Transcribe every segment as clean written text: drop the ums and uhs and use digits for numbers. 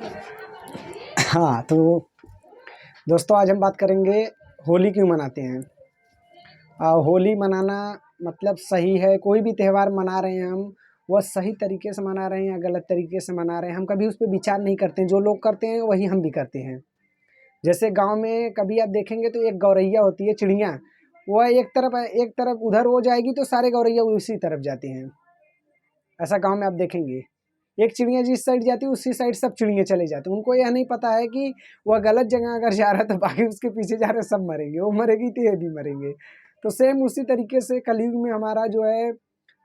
हाँ, तो दोस्तों आज हम बात करेंगे होली क्यों मनाते हैं। होली मनाना मतलब सही है, कोई भी त्यौहार मना रहे हैं हम, वह सही तरीके से मना रहे हैं या गलत तरीके से मना रहे हैं, हम कभी उस पे विचार नहीं करते हैं। जो लोग करते हैं वही हम भी करते हैं। जैसे गाँव में कभी आप देखेंगे तो एक गौरैया होती है, चिड़िया, वह एक तरफ उधर हो जाएगी तो सारे गौरैया उसी तरफ जाते हैं। ऐसा गाँव में आप देखेंगे, एक चिड़िया जिस साइड जाती है उसी साइड सब चिड़िया चले जाते हैं। उनको यह नहीं पता है कि वह गलत जगह अगर जा रहा है तो बाकी उसके पीछे जा रहे सब मरेंगे, वो मरेगी तो ये भी मरेंगे। तो सेम उसी तरीके से कलयुग में हमारा जो है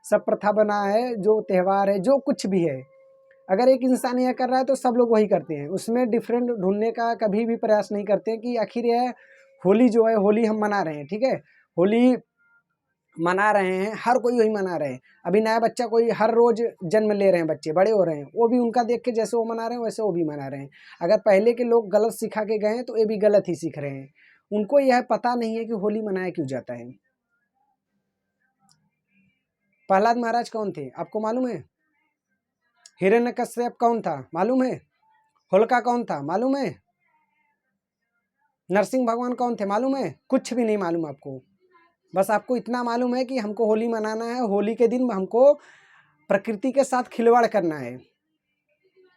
सब प्रथा बना है, जो त्यौहार है, जो कुछ भी है, अगर एक इंसान यह कर रहा है तो सब लोग वही करते हैं। उसमें डिफरेंट ढूंढने का कभी भी प्रयास नहीं करते हैं कि आखिर यह होली जो है, होली हम मना रहे हैं, ठीक है, होली मना रहे हैं, हर कोई वही मना रहे हैं। अभी नया बच्चा कोई हर रोज जन्म ले रहे हैं, बच्चे बड़े हो रहे हैं, वो भी उनका देख के जैसे वो मना रहे हैं वैसे वो भी मना रहे हैं। अगर पहले के लोग गलत सिखा के गए हैं तो ये भी गलत ही सीख रहे हैं। उनको यह पता नहीं है कि होली मनाया क्यों जाता है। प्रहलाद महाराज कौन थे आपको मालूम है? हिरण्यकश्यप कौन था मालूम है? होलिका कौन था मालूम है? नरसिंह भगवान कौन थे मालूम है? कुछ भी नहीं मालूम आपको। बस आपको इतना मालूम है कि हमको होली मनाना है, होली के दिन हमको प्रकृति के साथ खिलवाड़ करना है,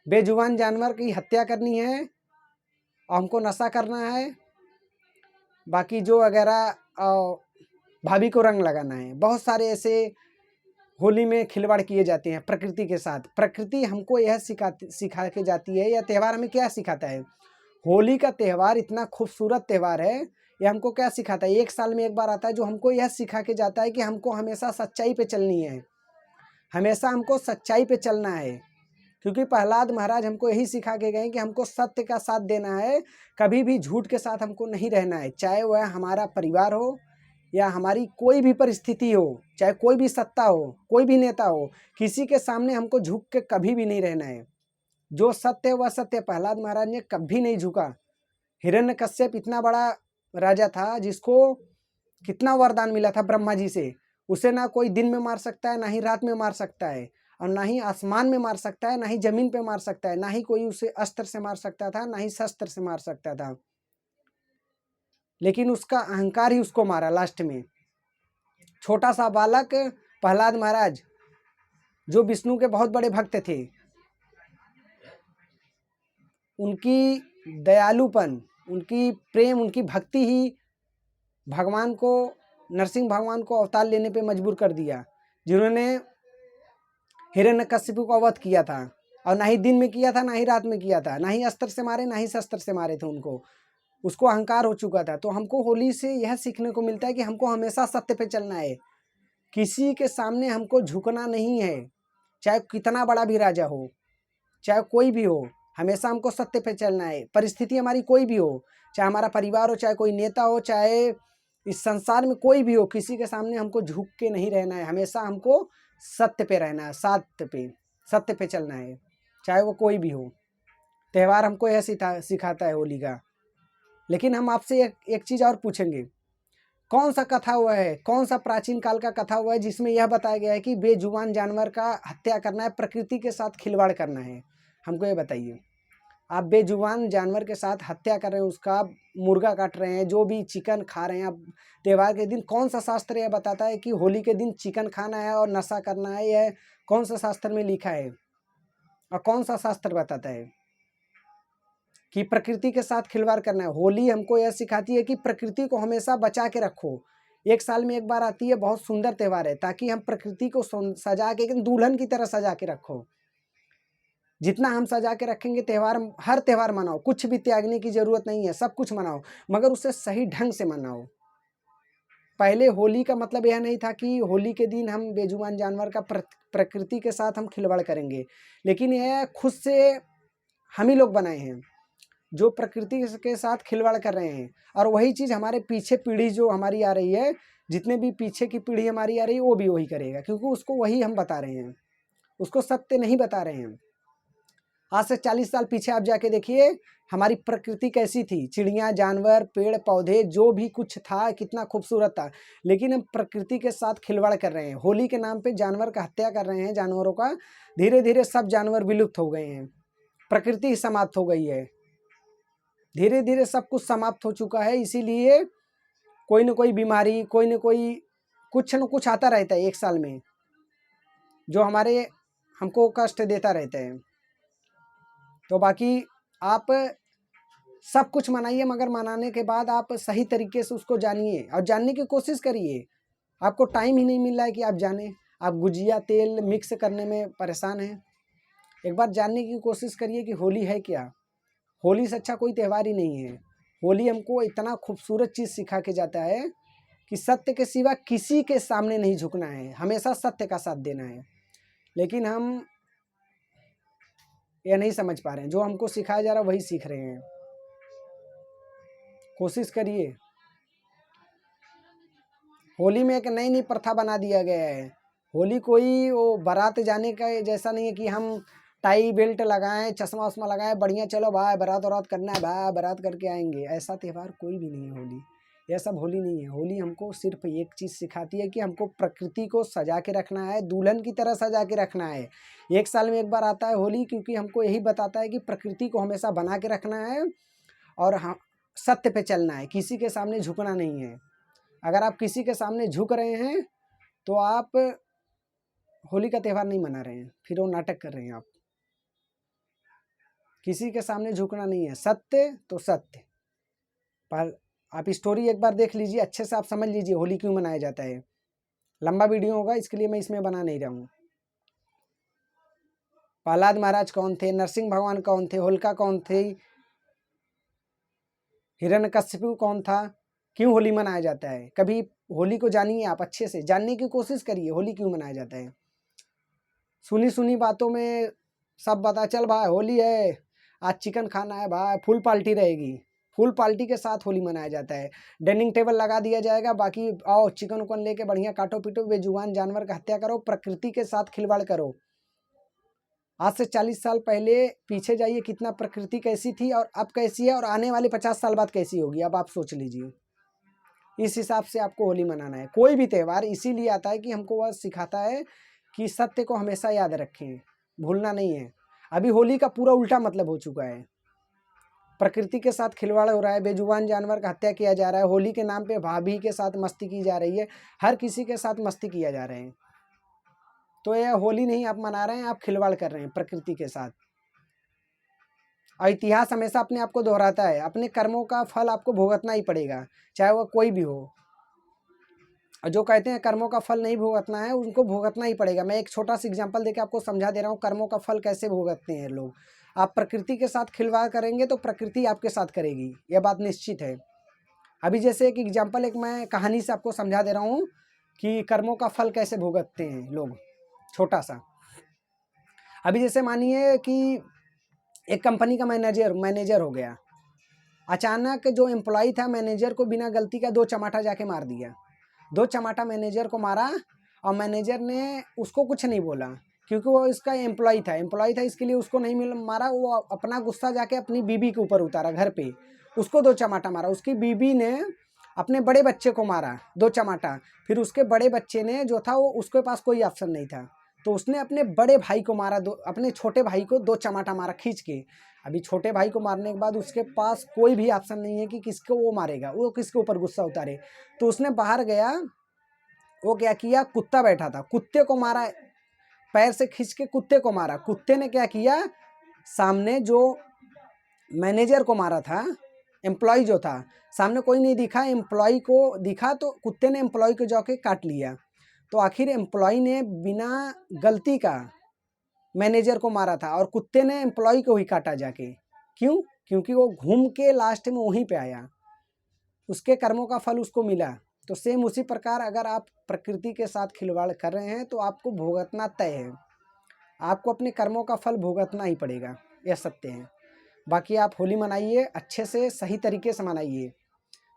बेजुबान जानवर की हत्या करनी है और हमको नशा करना है, बाकी जो वगैरह भाभी को रंग लगाना है। बहुत सारे ऐसे होली में खिलवाड़ किए जाते हैं प्रकृति के साथ। प्रकृति हमको यह सिखा के जाती है, यह त्यौहार हमें क्या सिखाता है। होली का त्यौहार इतना खूबसूरत त्यौहार है, यह हमको क्या सिखाता है, एक साल में एक बार आता है, जो हमको यह सिखा के जाता है कि हमको हमेशा सच्चाई पे चलनी है, हमेशा हमको सच्चाई पे चलना है। क्योंकि प्रहलाद महाराज हमको यही सिखा के गए कि हमको सत्य का साथ देना है, कभी भी झूठ के साथ हमको नहीं रहना है। चाहे वह हमारा परिवार हो या हमारी कोई भी परिस्थिति हो, चाहे कोई भी सत्ता हो, कोई भी नेता हो, किसी के सामने हमको झुक के कभी भी नहीं रहना है। जो सत्य है वह सत्य। प्रहलाद महाराज ने कभी नहीं झुका। हिरण्यकश्यप इतना बड़ा राजा था जिसको कितना वरदान मिला था ब्रह्मा जी से, उसे ना कोई दिन में मार सकता है, ना ही रात में मार सकता है, और ना ही आसमान में मार सकता है, ना ही जमीन पे मार सकता है, ना ही कोई उसे अस्त्र से मार सकता था, ना ही शस्त्र से मार सकता था। लेकिन उसका अहंकार ही उसको मारा लास्ट में। छोटा सा बालक प्रहलाद महाराज जो विष्णु के बहुत बड़े भक्त थे, उनकी दयालुपन, उनकी प्रेम, उनकी भक्ति ही भगवान को, नरसिंह भगवान को अवतार लेने पे मजबूर कर दिया, जिन्होंने हिरण्यकश्यप को वध किया था। और ना ही दिन में किया था, ना ही रात में किया था, ना ही अस्त्र से मारे, ना ही शस्त्र से मारे थे उनको। उसको अहंकार हो चुका था। तो हमको होली से यह सीखने को मिलता है कि हमको हमेशा सत्य पे चलना है, किसी के सामने हमको झुकना नहीं है, चाहे कितना बड़ा भी राजा हो, चाहे कोई भी हो, हमेशा हमको सत्य पे चलना है। परिस्थिति हमारी कोई भी हो, चाहे हमारा परिवार हो, चाहे कोई नेता हो, चाहे इस संसार में कोई भी हो, किसी के सामने हमको झुक के नहीं रहना है। हमेशा हमको सत्य पे रहना है, सत्य पे चलना है, चाहे वो कोई भी हो। त्यौहार हमको यह सिखाता है होली का। लेकिन हम आपसे एक चीज़ और पूछेंगे, कौन सा कथा हुआ है, कौन सा प्राचीन काल का कथा हुआ है जिसमें यह बताया गया है कि बेजुबान जानवर का हत्या करना है, प्रकृति के साथ खिलवाड़ करना है? हमको ये बताइए। आप बेजुबान जानवर के साथ हत्या कर रहे हैं, उसका मुर्गा काट रहे हैं, जो भी चिकन खा रहे हैं आप त्यौहार के दिन, कौन सा शास्त्र यह बताता है कि होली के दिन चिकन खाना है और नशा करना है? यह कौन सा शास्त्र में लिखा है? और कौन सा शास्त्र बताता है कि प्रकृति के साथ खिलवाड़ करना है? होली हमको यह सिखाती है कि प्रकृति को हमेशा बचा के रखो। एक साल में एक बार आती है, बहुत सुंदर त्यौहार है, ताकि हम प्रकृति को सजा के, दुल्हन की तरह सजा के रखो। जितना हम सजा के रखेंगे त्यौहार, हर त्यौहार मनाओ, कुछ भी त्यागने की जरूरत नहीं है, सब कुछ मनाओ, मगर उसे सही ढंग से मनाओ। पहले होली का मतलब यह नहीं था कि होली के दिन हम बेजुबान जानवर का प्रकृति के साथ हम खिलवाड़ करेंगे, लेकिन यह खुद से हम ही लोग बनाए हैं जो प्रकृति के साथ खिलवाड़ कर रहे हैं। और वही चीज़ हमारे पीछे पीढ़ी जो हमारी आ रही है, जितने भी पीछे की पीढ़ी हमारी आ रही है, वो भी वही करेगा, क्योंकि उसको वही हम बता रहे हैं, उसको सत्य नहीं बता रहे हैं। आज से 40 साल पीछे आप जाके देखिए हमारी प्रकृति कैसी थी, चिड़िया, जानवर, पेड़ पौधे, जो भी कुछ था कितना खूबसूरत था। लेकिन हम प्रकृति के साथ खिलवाड़ कर रहे हैं, होली के नाम पे जानवर का हत्या कर रहे हैं, जानवरों का। धीरे धीरे सब जानवर विलुप्त हो गए हैं, प्रकृति ही समाप्त हो गई है। धीरे धीरे सब कुछ समाप्त हो चुका है, इसीलिए कोई न कोई बीमारी, कोई न कोई कुछ न कुछ आता रहता है एक साल में, जो हमको कष्ट देता रहता है। तो बाकी आप सब कुछ मनाइए, मगर मनाने के बाद आप सही तरीके से उसको जानिए और जानने की कोशिश करिए। आपको टाइम ही नहीं मिल रहा है कि आप जानें, आप गुजिया तेल मिक्स करने में परेशान हैं। एक बार जानने की कोशिश करिए कि होली है क्या। होली से अच्छा कोई त्यौहार ही नहीं है। होली हमको इतना खूबसूरत चीज़ सिखा के जाता है कि सत्य के सिवा किसी के सामने नहीं झुकना है, हमेशा सत्य का साथ देना है। लेकिन हम यह नहीं समझ पा रहे हैं, जो हमको सिखाया जा रहा है वही सीख रहे हैं। कोशिश करिए। होली में एक नई नई प्रथा बना दिया गया है। होली कोई वो बारात जाने का जैसा नहीं है कि हम टाई बेल्ट लगाएं, चश्मा वश्मा लगाएं, बढ़िया चलो भाई बारात वरात करना है, भाई बारात करके आएंगे। ऐसा त्यौहार कोई भी नहीं है होली। यह सब होली नहीं है। होली हमको सिर्फ एक चीज़ सिखाती है कि हमको प्रकृति को सजा के रखना है, दुल्हन की तरह सजा के रखना है। एक साल में एक बार आता है होली, क्योंकि हमको यही बताता है कि प्रकृति को हमेशा बना के रखना है और हम सत्य पे चलना है, किसी के सामने झुकना नहीं है। अगर आप किसी के सामने झुक रहे हैं तो आप होली का त्यौहार नहीं मना रहे हैं, फिर वो नाटक कर रहे हैं आप। किसी के सामने झुकना नहीं है, सत्य तो सत्य। पर आप स्टोरी एक बार देख लीजिए, अच्छे से आप समझ लीजिए होली क्यों मनाया जाता है। लंबा वीडियो होगा, इसके लिए मैं इसमें बना नहीं रहा हूँ। प्रहलाद महाराज कौन थे, नरसिंह भगवान कौन थे, होलिका कौन थे, हिरण्यकश्यपु कौन था, क्यों होली मनाया जाता है। कभी होली को जानिए, आप अच्छे से जानने की कोशिश करिए होली क्यों मनाया जाता है। सुनी सुनी बातों में सब पता चल भाई होली है, आज चिकन खाना है भाई, फुल पार्टी रहेगी। फुल पार्टी के साथ होली मनाया जाता है। डाइनिंग टेबल लगा दिया जाएगा, बाकी आओ चिकन उकन लेके बढ़िया काटो पीटो, बेजुबान जानवर का हत्या करो, प्रकृति के साथ खिलवाड़ करो। आज से 40 साल पहले पीछे जाइए, कितना प्रकृति कैसी थी और अब कैसी है, और आने वाले 50 साल बाद कैसी होगी, अब आप सोच लीजिए। इस हिसाब से आपको होली मनाना है। कोई भी त्यौहार इसीलिए आता है कि हमको वह सिखाता है कि सत्य को हमेशा याद रखें, भूलना नहीं है। अभी होली का पूरा उल्टा मतलब हो चुका है। प्रकृति के साथ खिलवाड़ हो रहा है, बेजुबान जानवर का हत्या किया जा रहा है। होली के नाम पे भाभी के साथ मस्ती की जा रही है, हर किसी के साथ मस्ती किया जा रहे हैं। तो यह होली नहीं आप मना रहे हैं, आप खिलवाड़ कर रहे हैं प्रकृति के साथ। और इतिहास हमेशा अपने आप को दोहराता है, अपने कर्मों का फल आपको भुगतना ही पड़ेगा, चाहे वह कोई भी हो। और जो कहते हैं कर्मों का फल नहीं भुगतना है, उनको भुगतना ही पड़ेगा। मैं एक छोटा सा एग्जांपल देके आपको समझा दे रहा हूँ कर्मों का फल कैसे भुगतते हैं लोग। आप प्रकृति के साथ खिलवाड़ करेंगे तो प्रकृति आपके साथ करेगी, यह बात निश्चित है। अभी जैसे एक एग्जांपल, एक मैं कहानी से आपको समझा दे रहा हूँ कि कर्मों का फल कैसे भुगतते हैं लोग। छोटा सा, अभी जैसे मानिए कि एक कंपनी का मैनेजर हो गया। अचानक जो एम्प्लॉय था, मैनेजर को बिना गलती का 2 चमाटा जाके मार दिया। 2 चमाटा मैनेजर को मारा और मैनेजर ने उसको कुछ नहीं बोला, क्योंकि वो इसका एम्प्लॉय था, इसके लिए उसको नहीं मारा। वो अपना गुस्सा जाके अपनी बीबी के ऊपर उतारा, घर पे उसको 2 चमाटा मारा। उसकी बीबी ने अपने बड़े बच्चे को मारा 2 चमाटा। फिर उसके बड़े बच्चे ने जो था, वो उसके पास कोई ऑप्शन नहीं था, तो उसने अपने बड़े भाई को मारा, अपने छोटे भाई को 2 चमाटा मारा खींच के। अभी छोटे भाई को मारने के बाद उसके पास कोई भी ऑप्शन नहीं है कि किसको वो मारेगा, वो किसके ऊपर गुस्सा उतारे। तो उसने बाहर गया, वो क्या किया, कुत्ता बैठा था, कुत्ते को मारा, पैर से खींच के कुत्ते को मारा। कुत्ते ने क्या किया, सामने जो मैनेजर को मारा था, एम्प्लॉय जो था, सामने कोई नहीं दिखा, एम्प्लॉय को दिखा तो कुत्ते ने एम्प्लॉय को जाके काट लिया। तो आखिर एम्प्लॉय ने बिना गलती का मैनेजर को मारा था और कुत्ते ने एम्प्लॉय को ही काटा जाके। क्यों? क्योंकि वो घूम के लास्ट में वहीं पे आया, उसके कर्मों का फल उसको मिला। तो सेम उसी प्रकार अगर आप प्रकृति के साथ खिलवाड़ कर रहे हैं तो आपको भुगतना तय है, आपको अपने कर्मों का फल भुगतना ही पड़ेगा, यह सत्य है। बाकी आप होली मनाइए, अच्छे से सही तरीके से मनाइए।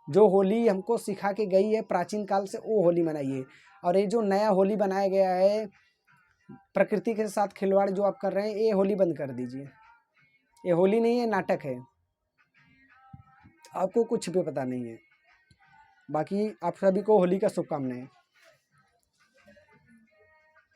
जो होली हमको सिखा के गई है प्राचीन काल से, वो होली मनाइए। और ये जो नया होली बनाया गया है, प्रकृति के साथ खिलवाड़ जो आप कर रहे हैं, ये होली बंद कर दीजिए। ये होली नहीं है, नाटक है, आपको कुछ भी पता नहीं है। बाकी आप सभी को होली का शुभकामनाएं।